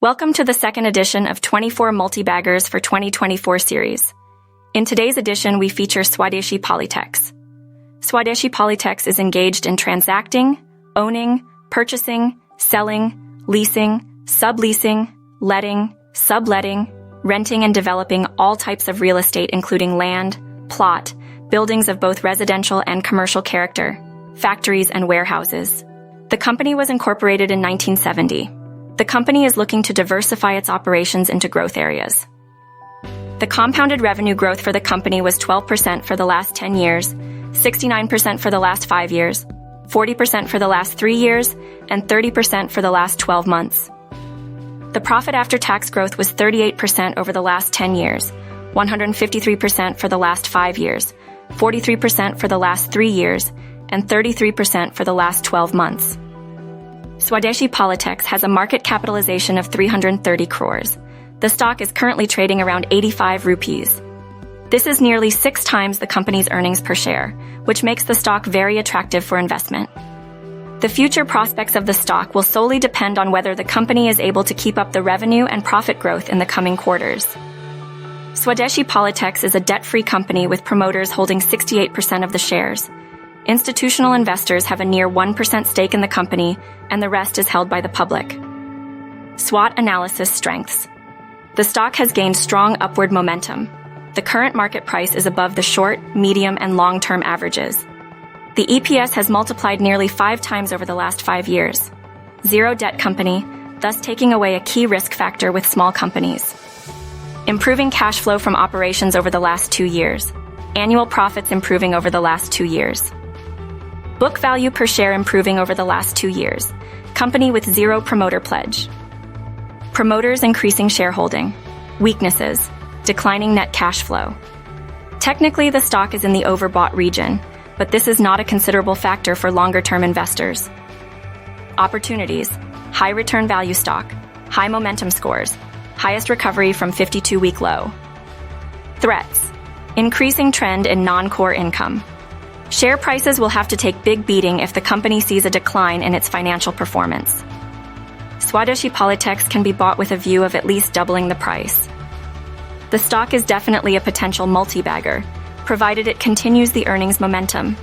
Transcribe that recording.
Welcome to the second edition of 24 Multi-Baggers for 2024 series. In today's edition, we feature Swadeshi Polytex. Swadeshi Polytex is engaged in transacting, owning, purchasing, selling, leasing, subleasing, letting, subletting, renting and developing all types of real estate including land, plot, buildings of both residential and commercial character, factories and warehouses. The company was incorporated in 1970. The company is looking to diversify its operations into growth areas. The compounded revenue growth for the company was 12% for the last 10 years, 69% for the last 5 years, 40% for the last 3 years, and 30% for the last 12 months. The profit after tax growth was 38% over the last 10 years, 153% for the last 5 years, 43% for the last 3 years, and 33% for the last 12 months. Swadeshi Polytex has a market capitalization of 330 crores. The stock is currently trading around 85 rupees. This is nearly 6 times the company's earnings per share, which makes the stock very attractive for investment. The future prospects of the stock will solely depend on whether the company is able to keep up the revenue and profit growth in the coming quarters. Swadeshi Polytex is a debt-free company with promoters holding 68% of the shares. Institutional investors have a near 1% stake in the company, and the rest is held by the public. SWOT analysis strengths. The stock has gained strong upward momentum. The current market price is above the short, medium, and long-term averages. The EPS has multiplied nearly 5 times over the last 5 years. Zero debt company, thus taking away a key risk factor with small companies. Improving cash flow from operations over the last 2 years. Annual profits improving over the last 2 years. Book value per share improving over the last 2 years. Company with zero promoter pledge. Promoters increasing shareholding. Weaknesses. Declining net cash flow. Technically, the stock is in the overbought region, but this is not a considerable factor for longer-term investors. Opportunities. High return value stock. High momentum scores. Highest recovery from 52-week low. Threats. Increasing trend in non-core income. Share prices will have to take big beating if the company sees a decline in its financial performance. Swadeshi Polytex can be bought with a view of at least doubling the price. The stock is definitely a potential multi-bagger, provided it continues the earnings momentum.